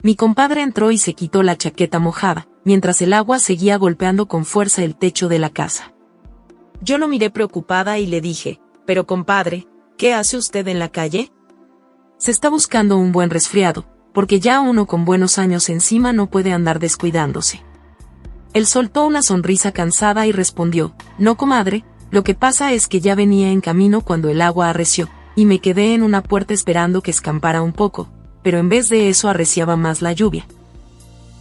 Mi compadre entró y se quitó la chaqueta mojada, mientras el agua seguía golpeando con fuerza el techo de la casa. Yo lo miré preocupada y le dije, «Pero compadre, ¿qué hace usted en la calle?» Se está buscando un buen resfriado, porque ya uno con buenos años encima no puede andar descuidándose. Él soltó una sonrisa cansada y respondió, «No, comadre, lo que pasa es que ya venía en camino cuando el agua arreció, y me quedé en una puerta esperando que escampara un poco, pero en vez de eso arreciaba más la lluvia.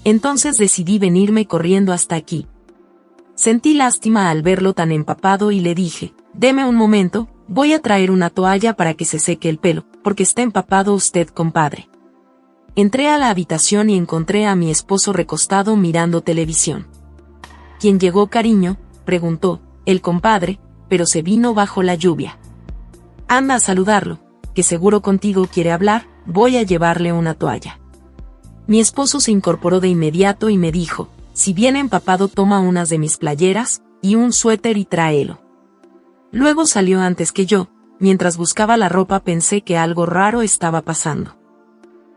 Entonces decidí venirme corriendo hasta aquí». Sentí lástima al verlo tan empapado y le dije, «Deme un momento, voy a traer una toalla para que se seque el pelo, porque está empapado usted, compadre». Entré a la habitación y encontré a mi esposo recostado mirando televisión. «¿Quién llegó, cariño?», preguntó, «El compadre, pero se vino bajo la lluvia». «Anda a saludarlo, que seguro contigo quiere hablar, voy a llevarle una toalla». Mi esposo se incorporó de inmediato y me dijo, «Si viene empapado toma unas de mis playeras, y un suéter y tráelo». Luego salió antes que yo. Mientras buscaba la ropa pensé que algo raro estaba pasando.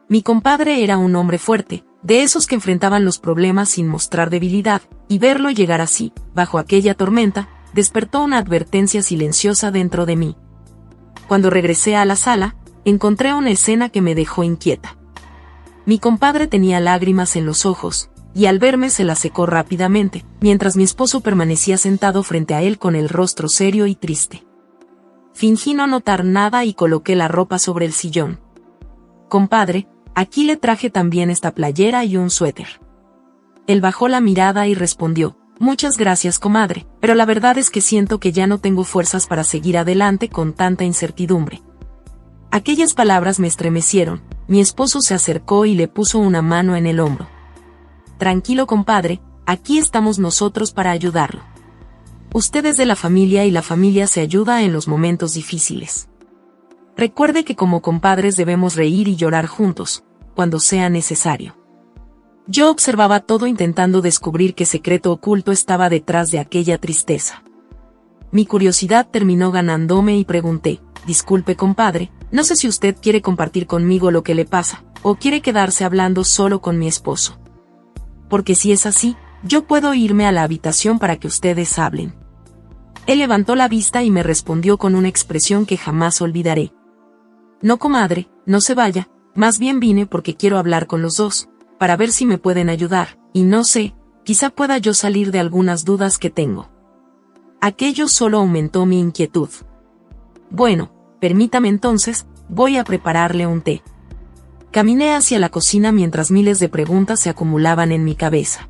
Mi compadre era un hombre fuerte, de esos que enfrentaban los problemas sin mostrar debilidad, y verlo llegar así, bajo aquella tormenta, despertó una advertencia silenciosa dentro de mí. Cuando regresé a la sala, encontré una escena que me dejó inquieta. Mi compadre tenía lágrimas en los ojos, y al verme se las secó rápidamente, mientras mi esposo permanecía sentado frente a él con el rostro serio y triste. Fingí no notar nada y coloqué la ropa sobre el sillón. «Compadre, aquí le traje también esta playera y un suéter». Él bajó la mirada y respondió, «Muchas gracias, comadre, pero la verdad es que siento que ya no tengo fuerzas para seguir adelante con tanta incertidumbre». Aquellas palabras me estremecieron. Mi esposo se acercó y le puso una mano en el hombro. «Tranquilo, compadre, aquí estamos nosotros para ayudarlo. Usted es de la familia y la familia se ayuda en los momentos difíciles. Recuerde que como compadres debemos reír y llorar juntos, cuando sea necesario». Yo observaba todo intentando descubrir qué secreto oculto estaba detrás de aquella tristeza. Mi curiosidad terminó ganándome y pregunté, «Disculpe, compadre, no sé si usted quiere compartir conmigo lo que le pasa, o quiere quedarse hablando solo con mi esposo. Porque si es así, yo puedo irme a la habitación para que ustedes hablen». Él levantó la vista y me respondió con una expresión que jamás olvidaré. «No, comadre, no se vaya, más bien vine porque quiero hablar con los dos, para ver si me pueden ayudar, y no sé, quizá pueda yo salir de algunas dudas que tengo». Aquello solo aumentó mi inquietud. «Bueno, permítame entonces, voy a prepararle un té». Caminé hacia la cocina mientras miles de preguntas se acumulaban en mi cabeza.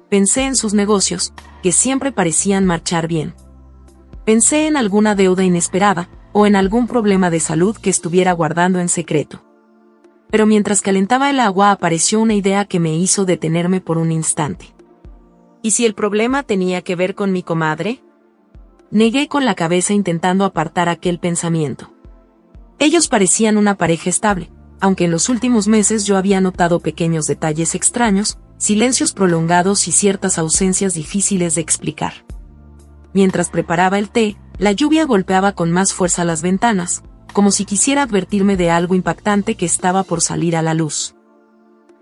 Pensé en sus negocios, que siempre parecían marchar bien. Pensé en alguna deuda inesperada, o en algún problema de salud que estuviera guardando en secreto. Pero mientras calentaba el agua apareció una idea que me hizo detenerme por un instante. ¿Y si el problema tenía que ver con mi comadre? Negué con la cabeza intentando apartar aquel pensamiento. Ellos parecían una pareja estable, aunque en los últimos meses yo había notado pequeños detalles extraños, silencios prolongados y ciertas ausencias difíciles de explicar. Mientras preparaba el té, la lluvia golpeaba con más fuerza las ventanas, como si quisiera advertirme de algo impactante que estaba por salir a la luz.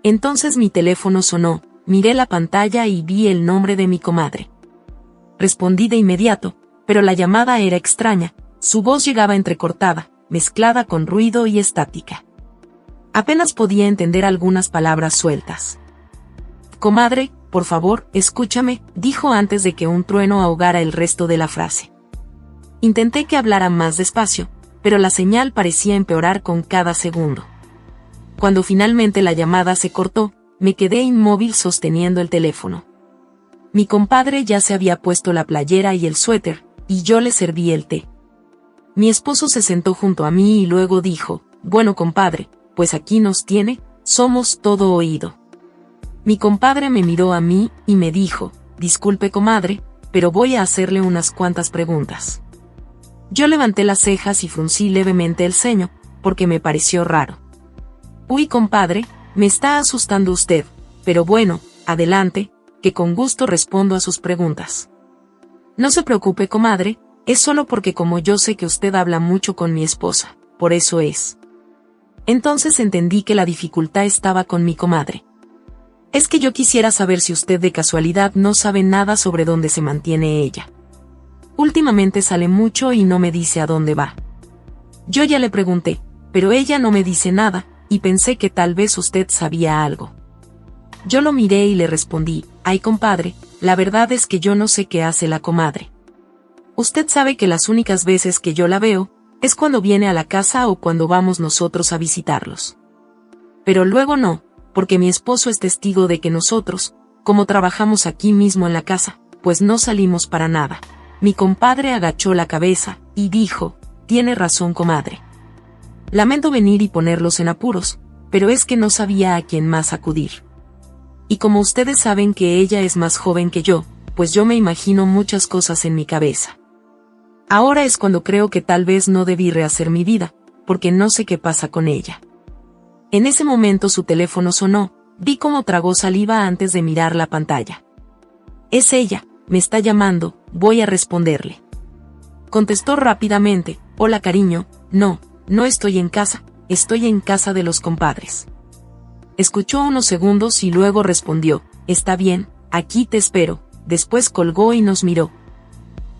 Entonces mi teléfono sonó, miré la pantalla y vi el nombre de mi comadre. Respondí de inmediato, pero la llamada era extraña, su voz llegaba entrecortada, mezclada con ruido y estática. Apenas podía entender algunas palabras sueltas. «Comadre, por favor, escúchame», dijo antes de que un trueno ahogara el resto de la frase. Intenté que hablara más despacio, pero la señal parecía empeorar con cada segundo. Cuando finalmente la llamada se cortó, me quedé inmóvil sosteniendo el teléfono. Mi compadre ya se había puesto la playera y el suéter, y yo le serví el té. Mi esposo se sentó junto a mí y luego dijo, «Bueno, compadre, pues aquí nos tiene, somos todo oído». Mi compadre me miró a mí y me dijo, «Disculpe, comadre, pero voy a hacerle unas cuantas preguntas». Yo levanté las cejas y fruncí levemente el ceño, porque me pareció raro. «Uy, compadre, me está asustando usted, pero bueno, adelante, que con gusto respondo a sus preguntas». «No se preocupe, comadre, es solo porque como yo sé que usted habla mucho con mi esposa, por eso es». Entonces entendí que la dificultad estaba con mi comadre. Es que yo quisiera saber si usted de casualidad no sabe nada sobre dónde se mantiene ella. Últimamente sale mucho y no me dice a dónde va. Yo ya le pregunté, pero ella no me dice nada, y pensé que tal vez usted sabía algo. Yo lo miré y le respondí, ay compadre, la verdad es que yo no sé qué hace la comadre. Usted sabe que las únicas veces que yo la veo, es cuando viene a la casa o cuando vamos nosotros a visitarlos. Pero luego no, porque mi esposo es testigo de que nosotros, como trabajamos aquí mismo en la casa, pues no salimos para nada. Mi compadre agachó la cabeza, y dijo, tiene razón comadre. Lamento venir y ponerlos en apuros, pero es que no sabía a quién más acudir. Y como ustedes saben que ella es más joven que yo, pues yo me imagino muchas cosas en mi cabeza. Ahora es cuando creo que tal vez no debí rehacer mi vida, porque no sé qué pasa con ella. En ese momento su teléfono sonó, vi cómo tragó saliva antes de mirar la pantalla. Es ella, me está llamando, voy a responderle. Contestó rápidamente, hola cariño, no estoy en casa, estoy en casa de los compadres. Escuchó unos segundos y luego respondió, está bien, aquí te espero, después colgó y nos miró.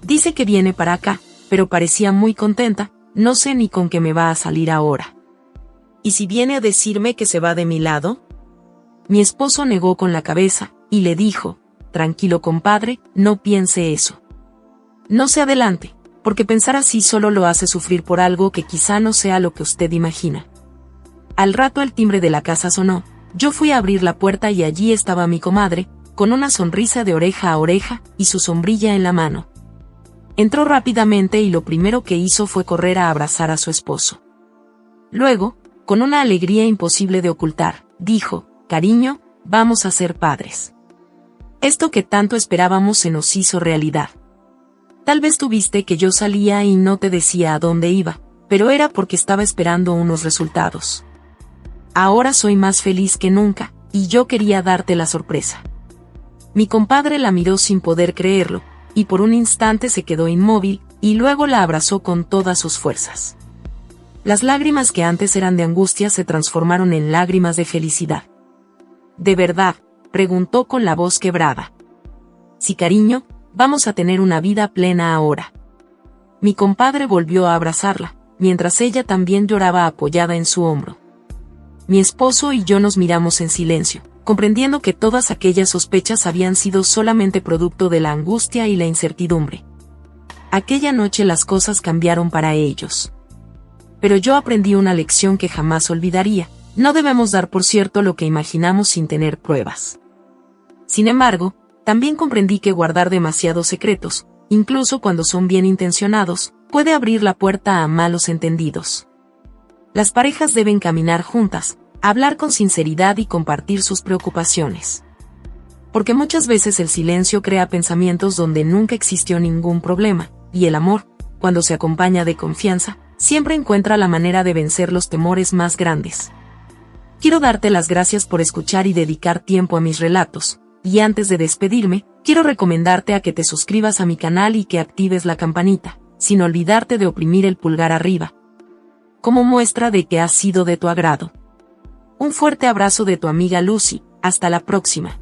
Dice que viene para acá, pero parecía muy contenta, no sé ni con qué me va a salir ahora. ¿Y si viene a decirme que se va de mi lado? Mi esposo negó con la cabeza, y le dijo, tranquilo compadre, no piense eso. No se adelante, porque pensar así solo lo hace sufrir por algo que quizá no sea lo que usted imagina. Al rato el timbre de la casa sonó, yo fui a abrir la puerta y allí estaba mi comadre, con una sonrisa de oreja a oreja, y su sombrilla en la mano. Entró rápidamente y lo primero que hizo fue correr a abrazar a su esposo. Luego, con una alegría imposible de ocultar, dijo, cariño, vamos a ser padres. Esto que tanto esperábamos se nos hizo realidad. Tal vez tuviste que yo salía y no te decía a dónde iba, pero era porque estaba esperando unos resultados. Ahora soy más feliz que nunca, y yo quería darte la sorpresa. Mi compadre la miró sin poder creerlo, y por un instante se quedó inmóvil, y luego la abrazó con todas sus fuerzas. Las lágrimas que antes eran de angustia se transformaron en lágrimas de felicidad. ¿De verdad?, preguntó con la voz quebrada. Sí, cariño, vamos a tener una vida plena ahora. Mi compadre volvió a abrazarla, mientras ella también lloraba apoyada en su hombro. Mi esposo y yo nos miramos en silencio, comprendiendo que todas aquellas sospechas habían sido solamente producto de la angustia y la incertidumbre. Aquella noche las cosas cambiaron para ellos. Pero yo aprendí una lección que jamás olvidaría, no debemos dar por cierto lo que imaginamos sin tener pruebas. Sin embargo, también comprendí que guardar demasiados secretos, incluso cuando son bien intencionados, puede abrir la puerta a malos entendidos. Las parejas deben caminar juntas, hablar con sinceridad y compartir sus preocupaciones. Porque muchas veces el silencio crea pensamientos donde nunca existió ningún problema, y el amor, cuando se acompaña de confianza, siempre encuentra la manera de vencer los temores más grandes. Quiero darte las gracias por escuchar y dedicar tiempo a mis relatos, y antes de despedirme, quiero recomendarte a que te suscribas a mi canal y que actives la campanita, sin olvidarte de oprimir el pulgar arriba, como muestra de que ha sido de tu agrado. Un fuerte abrazo de tu amiga Lucy, hasta la próxima.